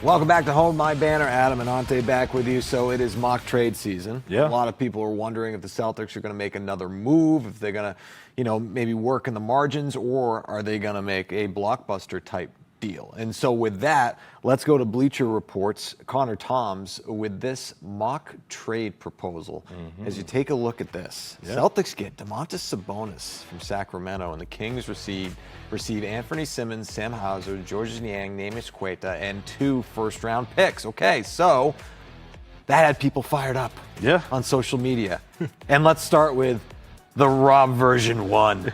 Welcome back to Hold My Banner. Adam and Ante back with you. So it is mock trade season. Yeah. A lot of people are wondering if the Celtics are going to make another move, if they're going to, maybe work in the margins, or are they going to make a blockbuster type deal? And so with that, let's go to Bleacher Report's Connor Toms with this mock trade proposal. As you take a look at this, Celtics get Domantas Sabonis from Sacramento, and the Kings receive Anthony Simmons, Sam Hauser, Niang, Queta, and 2 first-round picks. Okay, so that had people fired up on social media. And let's start with the Rob version 1.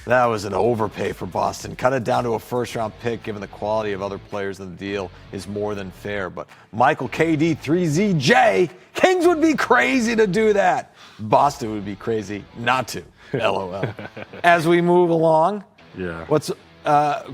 That was an overpay for Boston. Cut it down to a first-round pick, given the quality of other players in the deal, is more than fair. But Michael KD 3ZJ, Kings would be crazy to do that. Boston would be crazy not to. LOL. As we move along, what's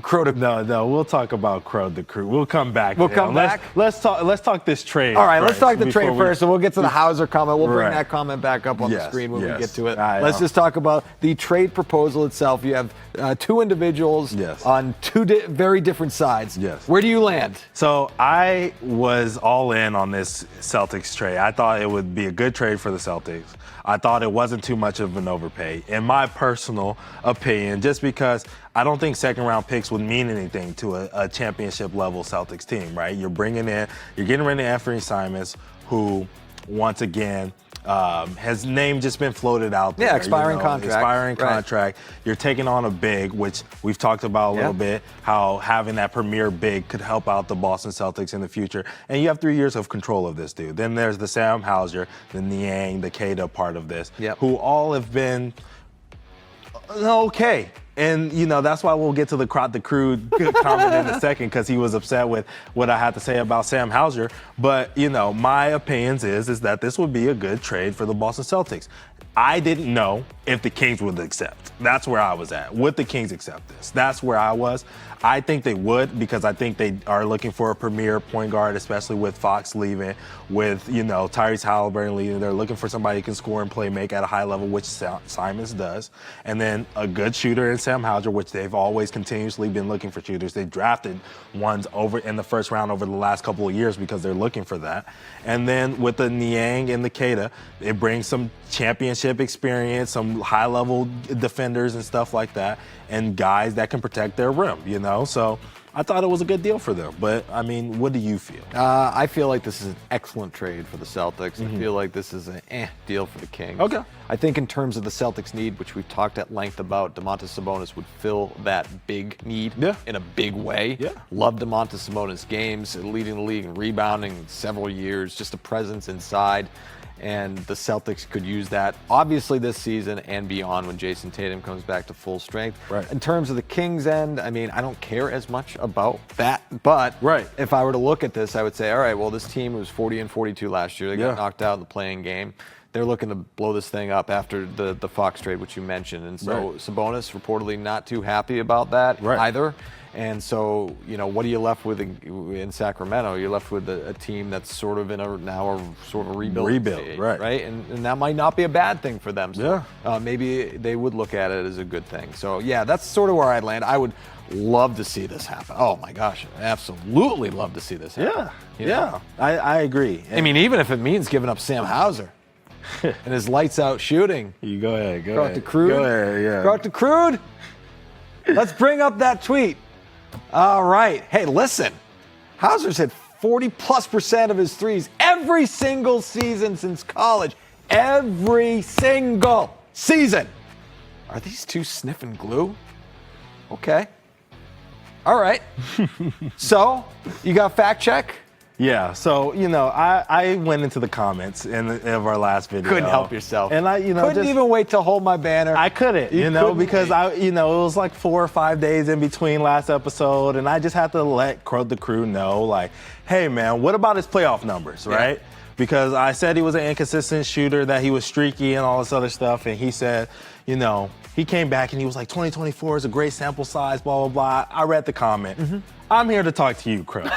Crow to... No, we'll talk about Crow the Crew. We'll come back. We'll come back? Let's talk this trade. All right, first, let's talk the trade first, and we'll get to the Hauser comment. We'll bring that comment back up on the screen when we get to it. Let's just talk about the trade proposal itself. You have 2 individuals on 2 very different sides. Where do you land? So I was all in on this Celtics trade. I thought it would be a good trade for the Celtics. I thought it wasn't too much of an overpay, in my personal opinion, just because I don't think second-round picks would mean anything to a championship-level Celtics team, right? You're getting rid of Anthony Simons, who, once again, has name just been floated out there. Yeah, expiring contract. You're taking on a big, which we've talked about a little bit, how having that premier big could help out the Boston Celtics in the future. And you have 3 years of control of this dude. Then there's the Sam Hauser, the Niang, the Queta part of this, who all have been okay. And, that's why we'll get to the crude comment in a second, because he was upset with what I had to say about Sam Hauser. But, my opinions is that this would be a good trade for the Boston Celtics. I didn't know if the Kings would accept. That's where I was at. Would the Kings accept this? That's where I was. I think they would, because I think they are looking for a premier point guard, especially with Fox leaving, with, Tyrese Halliburton leaving. They're looking for somebody who can score and play make at a high level, which Simons does. And then a good shooter in Sam Hauser, which they've always continuously been looking for shooters. They drafted ones over in the first round over the last couple of years because they're looking for that. And then with the Niang and the Queta, it brings some championship experience, some high-level defenders and stuff like that, and guys that can protect their rim, So I thought it was a good deal for them. But, what do you feel? I feel like this is an excellent trade for the Celtics. I feel like this is an deal for the Kings. Okay. I think in terms of the Celtics' need, which we've talked at length about, Domantas Sabonis would fill that big need in a big way. Love Domantas Sabonis' games, leading the league in rebounding several years, just a presence inside. And the Celtics could use that, obviously, this season and beyond when Jason Tatum comes back to full strength. In terms of the Kings' end, I don't care as much about that. But if I were to look at this, I would say, all right, well, this team was 40-42 last year. They got knocked out in the playing game. They're looking to blow this thing up after the Fox trade, which you mentioned. And so Sabonis reportedly not too happy about that either. And so, what are you left with in Sacramento? You're left with a team that's sort of in a rebuild stage, right? And that might not be a bad thing for them. So maybe they would look at it as a good thing. So, that's sort of where I'd land. I would love to see this happen. Oh, my gosh. Absolutely love to see this happen. I agree. Even if it means giving up Sam Hauser and his lights-out shooting. You go ahead. Go out to Crude. Go ahead, Go out to Crude. Let's bring up that tweet. All right. Hey, listen. Hauser's hit 40+% of his threes every single season since college. Every single season. Are these 2 sniffing glue? Okay. All right. So, you got fact check? Yeah, so, I went into the comments of our last video. Couldn't help yourself. And I, couldn't even wait to hold my banner. I couldn't, because it was like 4 or 5 days in between last episode, and I just had to let the crew know, like, hey, man, what about his playoff numbers, right? Because I said he was an inconsistent shooter, that he was streaky and all this other stuff, and he said, he came back and he was like, 2024 is a great sample size, blah, blah, blah. I read the comment. I'm here to talk to you, Crow.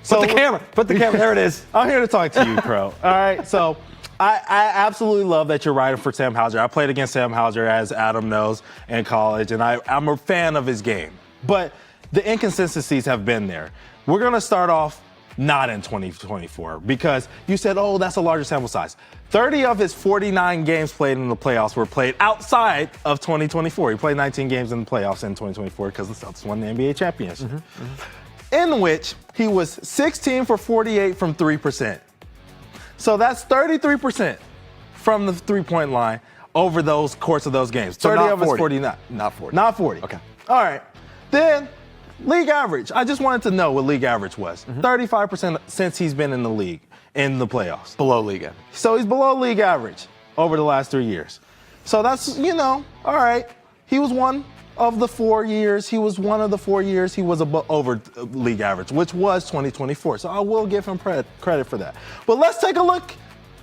Put the camera, there it is. I'm here to talk to you, Crow. All right, so I absolutely love that you're writing for Sam Hauser. I played against Sam Hauser, as Adam knows, in college, and I'm a fan of his game. But the inconsistencies have been there. We're going to start off not in 2024 because you said, oh, that's a larger sample size. 30 of his 49 games played in the playoffs were played outside of 2024. He played 19 games in the playoffs in 2024 because the Celtics won the NBA championship, in which he was 16 for 48 from 3%. So that's 33% from the three-point line over those course of those games. So 30 not of his 40. 49. Not 40. Not 40. Okay. All right. Then league average. I just wanted to know what league average was. 35% since he's been in the league, in the playoffs. Below league average. So he's below league average over the last 3 years. So that's, all right. He was one of the 4 years. He was one of the 4 years he was over league average, which was 2024. So I will give him credit for that. But let's take a look,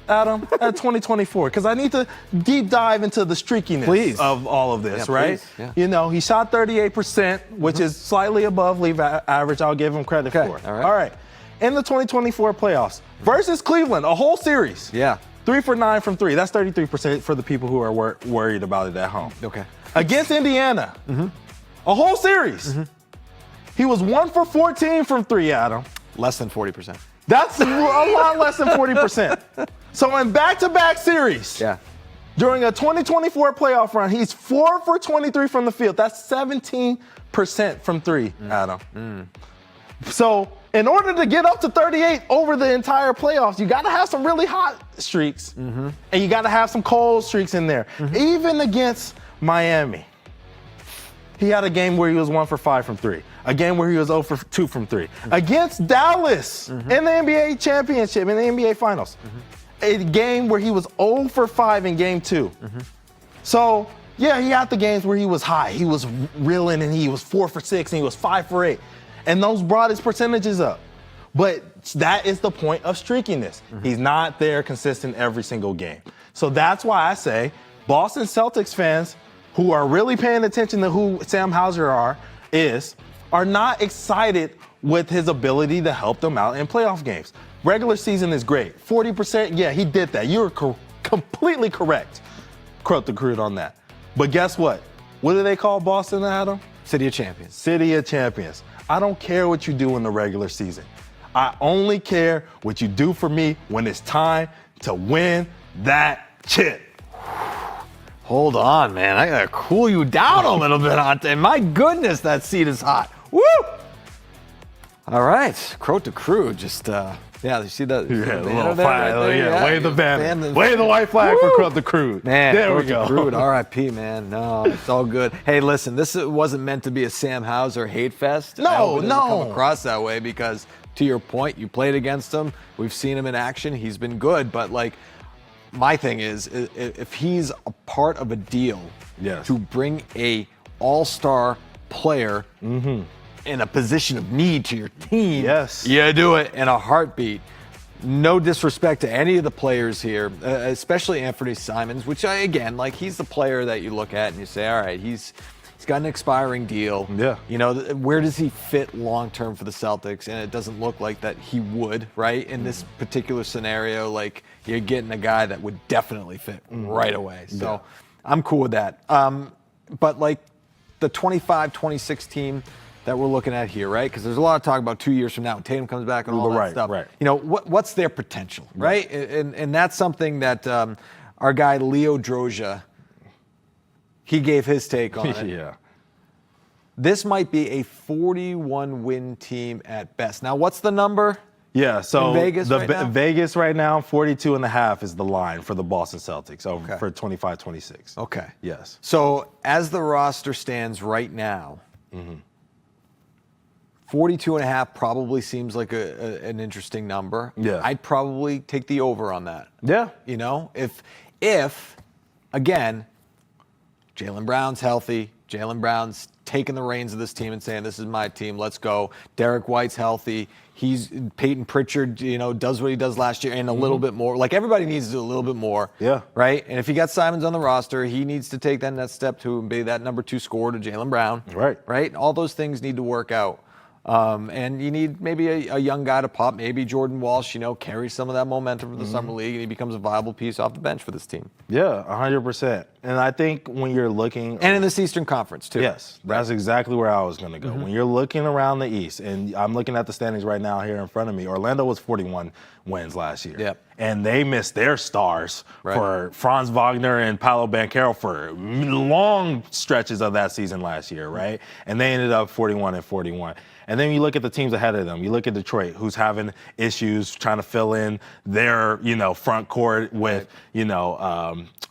Adam, at 2024, because I need to deep dive into the streakiness of all of this, right? Please. Yeah. He shot 38%, which is slightly above league average. I'll give him credit for it. All right. In the 2024 playoffs versus Cleveland, a whole series. Yeah. 3 for 9 from 3. That's 33% for the people who are worried about it at home. Okay. Against Indiana, a whole series. He was 1 for 14 from 3, Adam. Less than 40%. That's a lot less than 40%. So in back-to-back series, during a 2024 playoff run, he's 4 for 23 from the field. That's 17% from 3, Adam. So in order to get up to 38 over the entire playoffs, you got to have some really hot streaks, and you got to have some cold streaks in there. Even against Miami, he had a game where he was 1 for 5 from 3. A game where he was 0 for 2 from 3. Against Dallas in the NBA championship, in the NBA finals. A game where he was 0 for 5 in game 2. So, yeah, he had the games where he was high. He was reeling and he was 4 for 6 and he was 5 for 8. And those brought his percentages up. But that is the point of streakiness. He's not there consistent every single game. So that's why I say Boston Celtics fans who are really paying attention to who Sam Hauser are not excited with his ability to help them out in playoff games. Regular season is great. 40%, yeah, he did that. You're completely correct, Quote the Crude, on that. But guess what? What do they call Boston, Adam? City of Champions. City of Champions. I don't care what you do in the regular season. I only care what you do for me when it's time to win that chip. Hold on, man. I gotta cool you down a little bit, Ante. My goodness, that seat is hot. Woo! All right, Quote the Crew. Just you see that? Yeah, a little flag. Right wave the banner. Wave the white flag for Quote the Crew. Man, there we go. Quote the Crew, R.I.P. Man. No, it's all good. Hey, listen, this wasn't meant to be a Sam Hauser hate fest. I hope it doesn't come across that way because, to your point, you played against him. We've seen him in action. He's been good, but my thing is, if he's a part of a deal to bring a all-star player in a position of need to your team, you do it in a heartbeat. No disrespect to any of the players here, especially Anthony Simons, which he's the player that you look at and you say, all right, he's got an expiring deal. Yeah. Where does he fit long-term for the Celtics? And it doesn't look like that he would, right? In this particular scenario, you're getting a guy that would definitely fit right away. So I'm cool with that. But the 25-26 team that we're looking at here, right? Because there's a lot of talk about 2 years from now when Tatum comes back and all that stuff. Right. What's their potential, right? And that's something that our guy Leo Droia, he gave his take on it. This might be a 41-win team at best. Now, what's the number? Yeah, so Vegas Vegas right now, 42.5 is the line for the Boston Celtics for 25-26. Okay. Yes. So as the roster stands right now, 42.5 probably seems like an interesting number. Yeah. I'd probably take the over on that. Yeah. If again, Jaylen Brown's healthy, Jaylen Brown's taking the reins of this team and saying, this is my team, let's go. Derek White's healthy. Peyton Pritchard, does what he does last year and a little bit more. Everybody needs to do a little bit more. Yeah. Right? And if you got Simons on the roster, he needs to take that next step to be that number 2 scorer to Jaylen Brown. Right. Right? All those things need to work out. And you need maybe a young guy to pop, maybe Jordan Walsh, carry some of that momentum from the summer league, and he becomes a viable piece off the bench for this team. Yeah, 100%. And I think when you're looking... And in this Eastern Conference, too. Yes, that's exactly where I was going to go. When you're looking around the East, and I'm looking at the standings right now here in front of me, Orlando was 41 wins last year. Yep. And they missed their stars for Franz Wagner and Paolo Banchero for long stretches of that season last year, right? And they ended up 41-41. And then you look at the teams ahead of them. You look at Detroit, who's having issues trying to fill in their, front court with,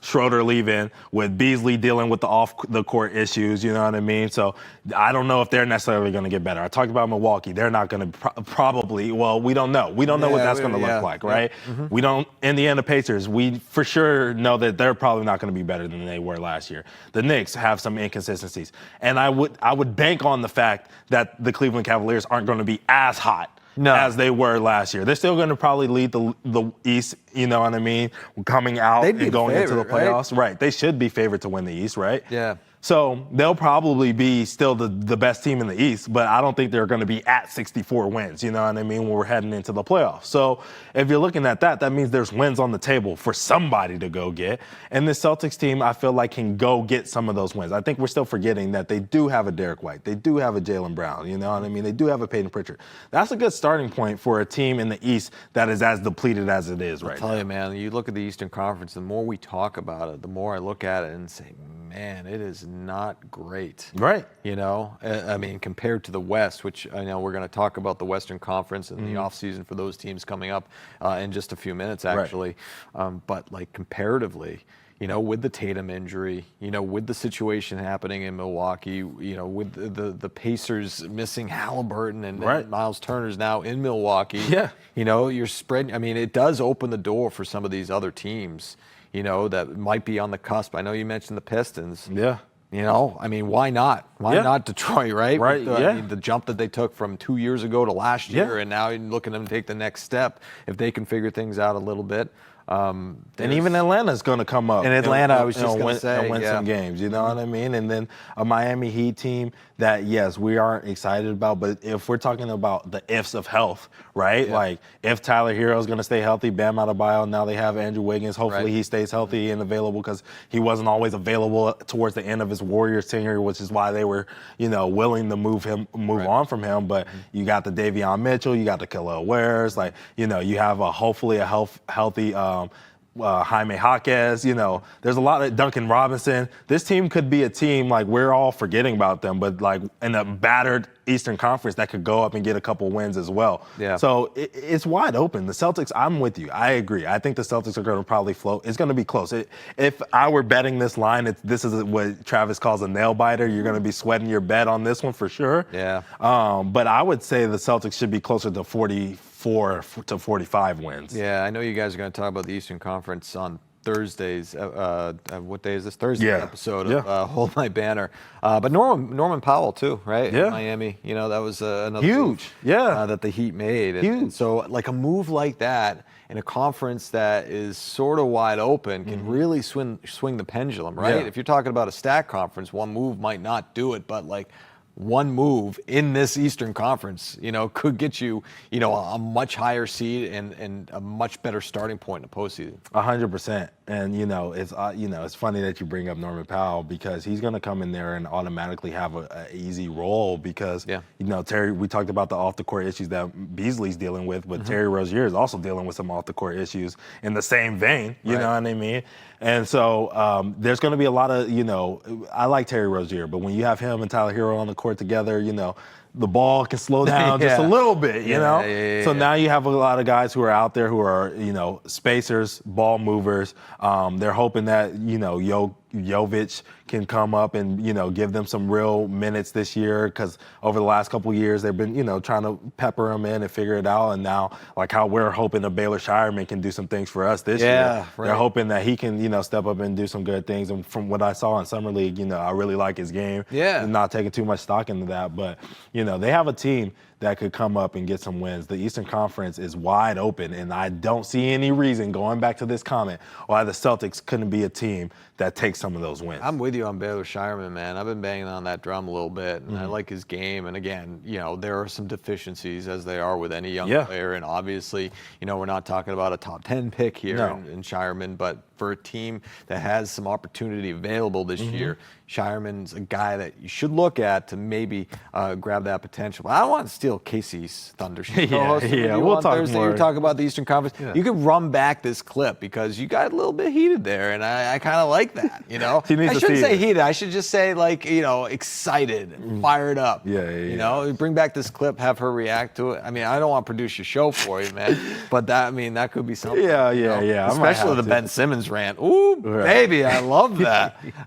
Schroeder leaving, with Beasley dealing with the off-the-court issues, you know what I mean? So I don't know if they're necessarily going to get better. I talked about Milwaukee. They're not going to probably, well, we don't know. We don't know what that's going to look like, right? We don't, Indiana Pacers, we for sure know that they're probably not going to be better than they were last year. The Knicks have some inconsistencies. And I would bank on the fact that the Cleveland Cavaliers aren't going to be as hot as they were last year. They're still going to probably lead the East, you know what I mean, coming out and going into the playoffs. Right. They should be favored to win the East, right? Yeah. So they'll probably be still the best team in the East, but I don't think they're going to be at 64 wins, you know what I mean, when we're heading into the playoffs. So if you're looking at that, that means there's wins on the table for somebody to go get. And the Celtics team, I feel like, can go get some of those wins. I think we're still forgetting that they do have a Derek White. They do have a Jaylen Brown, you know what I mean? They do have a Peyton Pritchard. That's a good starting point for a team in the East that is as depleted as it is right now. I'll tell you, man, you look at the Eastern Conference, the more we talk about it, the more I look at it and say, man, it is not great. Right. I mean, compared to the West, which I know we're going to talk about the Western Conference and the offseason for those teams coming up in just a few minutes, actually. But, comparatively, with the Tatum injury, with the situation happening in Milwaukee, with the Pacers missing Halliburton and Miles Turner's now in Milwaukee. Yeah. You're spreading. I mean, it does open the door for some of these other teams, that might be on the cusp. I know you mentioned the Pistons. Yeah. I mean, why not? Why not Detroit, right? Right, I mean, the jump that they took from 2 years ago to last year, and now you're looking at them to take the next step if they can figure things out a little bit. And even Atlanta's going to come up. In Atlanta, I was just going to say. And win some games, you know what I mean? And then a Miami Heat team that, yes, we aren't excited about, but if we're talking about the ifs of health, right? Like, if Tyler Hero's going to stay healthy, Bam Adebayo, now they have Andrew Wiggins. Hopefully he stays healthy and available because he wasn't always available towards the end of his Warriors tenure, which is why they were, willing to move on from him. But you got the Davion Mitchell, you got the Khalil Wares, you have hopefully a healthy Jaime Jaquez, there's a lot of Duncan Robinson. This team could be a team we're all forgetting about them, but in a battered Eastern Conference that could go up and get a couple wins as well. Yeah. So it's wide open. The Celtics, I'm with you. I agree. I think the Celtics are going to probably float. It's going to be close. If I were betting this line, this is what Travis calls a nail biter. You're going to be sweating your bet on this one for sure. Yeah. But I would say the Celtics should be closer to 44 to 45 wins. Yeah, I know you guys are going to talk about the Eastern Conference on Thursdays. What day is this? Thursday episode of Hold My Banner. But Norman Powell too, right? Yeah. In Miami. That was another huge. Move, that the Heat made. And so a move like that in a conference that is sort of wide open can really swing the pendulum, right? Yeah. If you're talking about a stack conference, one move might not do it, but one move in this Eastern Conference, could get you, a much higher seed and a much better starting point in the postseason. 100%. And it's funny that you bring up Norman Powell because he's going to come in there and automatically have an easy role because Terry. We talked about the off the court issues that Beasley's dealing with, but Terry Rozier is also dealing with some off the court issues in the same vein. You know what I mean? And so there's going to be a lot of I like Terry Rozier, but when you have him and Tyler Hero on the court together, the ball can slow down just a little bit, you know? So now you have a lot of guys who are out there who are, spacers, ball movers. They're hoping that, Jovic can come up and, give them some real minutes this year because over the last couple of years they've been, trying to pepper him in and figure it out. And now, how we're hoping that Baylor Shireman can do some things for us this year. Right. They're hoping that he can, step up and do some good things. And from what I saw in Summer League, I really like his game. Yeah. And not taking too much stock into that. But, they have a team that could come up and get some wins. The Eastern Conference is wide open, and I don't see any reason, going back to this comment, why the Celtics couldn't be a team that takes some of those wins. I'm with you. with you on Baylor Shireman, man. I've been banging on that drum a little bit, and I like his game. And again, there are some deficiencies, as they are with any young player. And obviously, we're not talking about a top 10 pick here in Shireman, but for a team that has some opportunity available this year, Shireman's a guy that you should look at to maybe grab that potential. But I don't want to steal Casey's thunder. We'll talk Thursday. more. You talk about the Eastern Conference. You could run back this clip because you got a little bit heated there, and I kind of like that. I shouldn't say heated. I should just say excited, and fired up. Bring back this clip, have her react to it. I mean, I don't want to produce your show for you, man, but that could be something. Yeah. Especially the Ben Simmons rant. Ooh, baby, I love that.